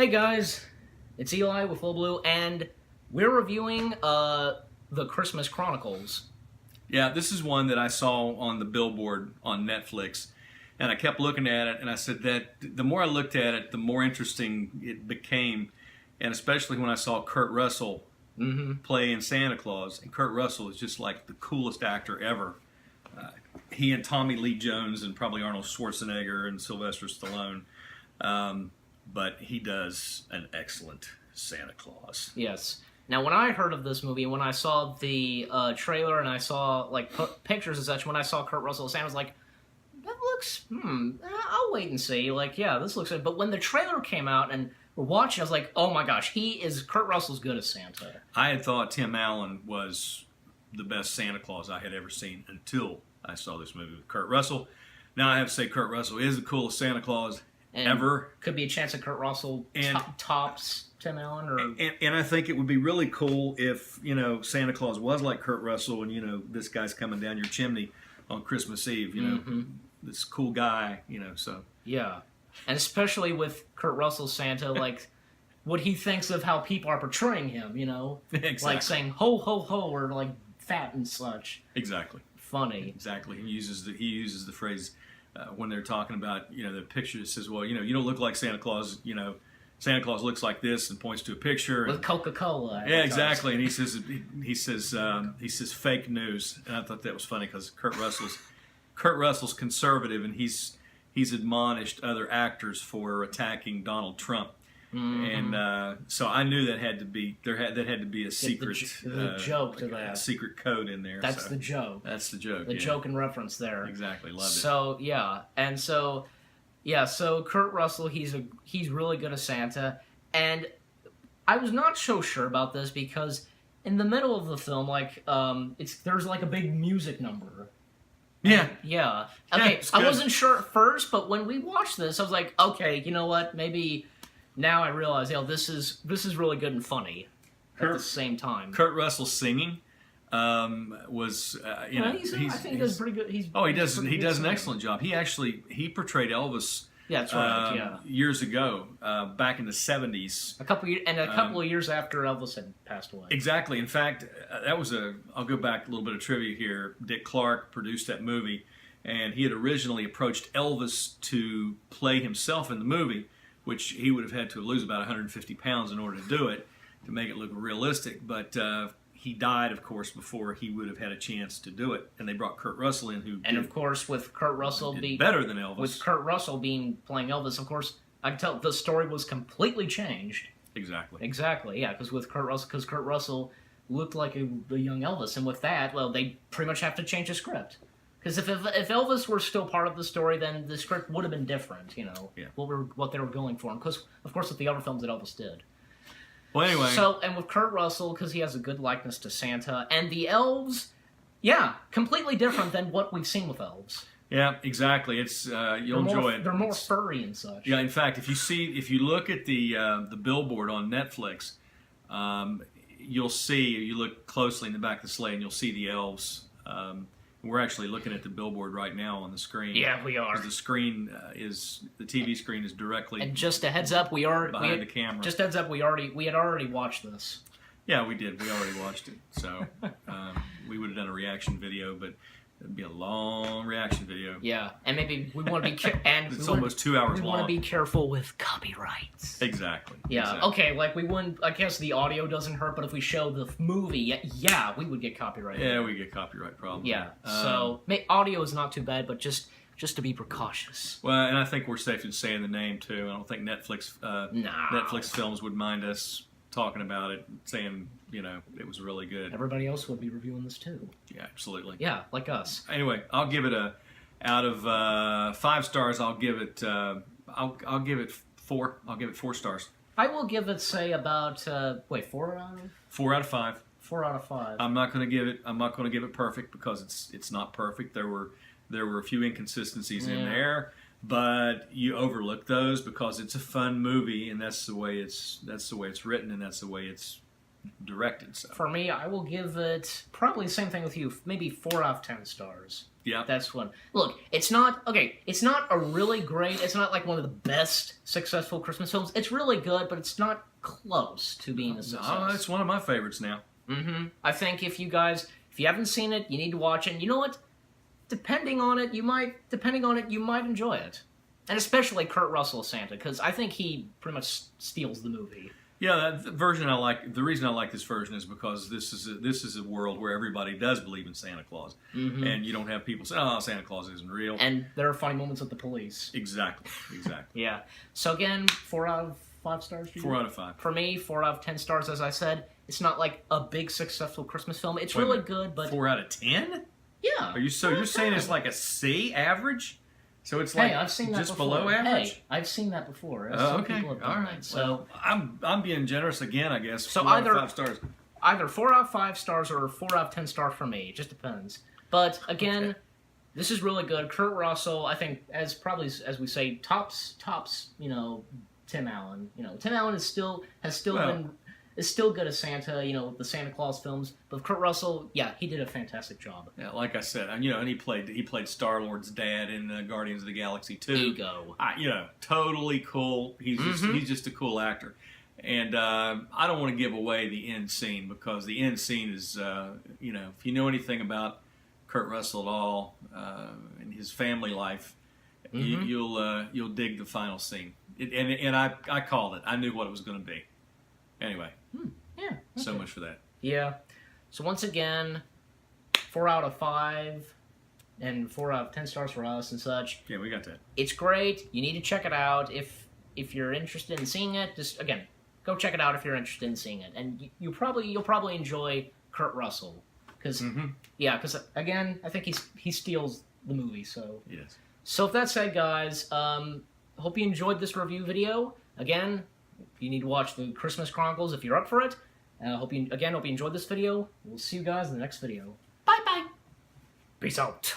Hey guys, it's Eli with Full Blue, and we're reviewing the Christmas Chronicles. Yeah, this is one that I saw on the billboard on Netflix, and I kept looking at it, and I said that the more I looked at it, the more interesting it became, and especially when I saw Kurt Russell playing Santa Claus, and Kurt Russell is just like the coolest actor ever. He and Tommy Lee Jones and probably Arnold Schwarzenegger and Sylvester Stallone, but he does an excellent Santa Claus. Yes. Now, when I heard of this movie, when I saw the trailer and I saw like pictures and such, when I saw Kurt Russell as Santa, I was like, that looks, I'll wait and see. Like, yeah, this looks good. But when the trailer came out and we're watching, I was like, oh my gosh, Kurt Russell's good as Santa. I had thought Tim Allen was the best Santa Claus I had ever seen until I saw this movie with Kurt Russell. Now I have to say Kurt Russell is the coolest Santa Claus ever. Could be a chance that Kurt Russell tops Tim Allen, and I think it would be really cool if Santa Claus was like Kurt Russell, and this guy's coming down your chimney on Christmas Eve. This cool guy. So yeah, and especially with Kurt Russell's Santa, like what he thinks of how people are portraying him. Exactly. Like saying ho ho ho or like fat and such. Exactly. Funny. Exactly. He uses the phrase when they're talking about the picture that says, well, you don't look like Santa Claus. Santa Claus looks like this, and points to a picture with Coca-Cola. Yeah, exactly. And he says fake news, and I thought that was funny because Kurt Russell's conservative, and he's admonished other actors for attacking Donald Trump. And so I knew that had to be a secret joke to that. A secret code in there. That's the joke. That's the joke. The joke and reference there. Exactly. Loved it. So yeah, and so Kurt Russell, he's really good as Santa, and I was not so sure about this because in the middle of the film, like there's like a big music number. Yeah. Yeah. Okay, I wasn't sure at first, but when we watched this, I was like, okay, you know what? Maybe. Now I realize, this is really good and funny at the same time. Kurt Russell singing was, I think he does pretty good. He does an excellent job. He portrayed Elvis. Yeah, that's right. Years ago, back in the 70s. A couple of years after Elvis had passed away. Exactly. In fact, I'll go back a little bit of trivia here. Dick Clark produced that movie, and he had originally approached Elvis to play himself in the movie, which he would have had to lose about 150 pounds in order to do it, to make it look realistic. But he died, of course, before he would have had a chance to do it. And they brought Kurt Russell in, of course, with Kurt Russell being better than Elvis. With Kurt Russell playing Elvis, of course, I can tell the story was completely changed. Exactly, yeah, because Kurt Russell looked like a young Elvis, and with that, well, they pretty much have to change the script. Because if Elvis were still part of the story, then the script would have been different, what they were going for. Because, of course, with the other films that Elvis did. Well, anyway. So, and with Kurt Russell, because he has a good likeness to Santa, and the elves, completely different than what we've seen with elves. Yeah, exactly. It's you'll enjoy it. They're more furry and such. Yeah, in fact, if you look at the billboard on Netflix, you'll see. You look closely in the back of the sleigh, and you'll see the elves. We're actually looking at the billboard right now on the screen. Yeah, we are. The screen the TV screen is directly. And just a heads up, behind the camera. Just a heads up, we had already watched this. Yeah, we did. We already watched it. So we would have done a reaction video, but it'd be a long reaction video. Yeah, and maybe we want to be it's almost 2 hours long. We want to be careful with copyrights. Exactly. Yeah. Exactly. Okay. Like we wouldn't. I guess the audio doesn't hurt, but if we show the movie, we would get copyright. Yeah, we get copyright problems. Yeah. So audio is not too bad, but just to be precautious. Well, and I think we're safe in saying the name too. I don't think Netflix films would mind us talking about it, saying it was really good. Everybody else would be reviewing this too. Yeah, absolutely. Yeah, like us. Anyway, I'll give it out of 5 stars. I'll give it 4. I'll give it 4 stars. I will give it, say, about 4 out of 4 out of 5. 4 out of 5. I'm not going to give it perfect because it's not perfect. There were a few inconsistencies in there, but you overlook those because it's a fun movie, and that's the way it's written, and that's the way it's directed. So for me, I will give it probably the same thing with you, maybe 4 out of 10 stars. Yeah. That's one. Look, it's not a really great. It's not like one of the best successful Christmas films. It's really good, but it's not close to being a success. No, it's one of my favorites now. I think if you haven't seen it, you need to watch it. And you know what? Depending on it, you might enjoy it. And especially Kurt Russell as Santa, because I think he pretty much steals the movie. Yeah, that version I like. The reason I like this version is because this is a world where everybody does believe in Santa Claus, and you don't have people say, "Oh, Santa Claus isn't real." And there are funny moments with the police. Exactly. Yeah. So again, 4 out of 5 stars for you? 4 out of 5. For me, 4 out of 10 stars. As I said, it's not like a big successful Christmas film. It's really good, but 4 out of 10? Yeah. You're saying it's like a C average? So it's like I've seen that just before. below average? Hey, I've seen that before. Okay. All right. So I'm being generous again, I guess. So 4 out of 5 stars. Either 4 out of 5 stars or 4 out of 10 stars for me. It just depends. But again, this is really good. Kurt Russell, I think, as we say, tops. Tim Allen. Tim Allen is still good as Santa. The Santa Claus films. But Kurt Russell, yeah, he did a fantastic job. Yeah, like I said, and he played Star-Lord's dad in Guardians of the Galaxy 2. Ego. Totally cool. He's just a cool actor. And I don't want to give away the end scene, because the end scene is, if you know anything about Kurt Russell at all and his family life, you'll dig the final scene. And I called it. I knew what it was going to be. Anyway. Yeah. Okay. So much for that. Yeah. So once again, 4 out of 5 and 4 out of 10 stars for us and such. Yeah, we got that. It's great. You need to check it out if you're interested in seeing it. Just again, go check it out if you're interested in seeing it, and you'll probably enjoy Kurt Russell because again, I think he steals the movie. So yes. So with that said, guys, hope you enjoyed this review video. Again, you need to watch the Christmas Chronicles if you're up for it. Hope you enjoyed this video. We'll see you guys in the next video. Bye bye. Peace out.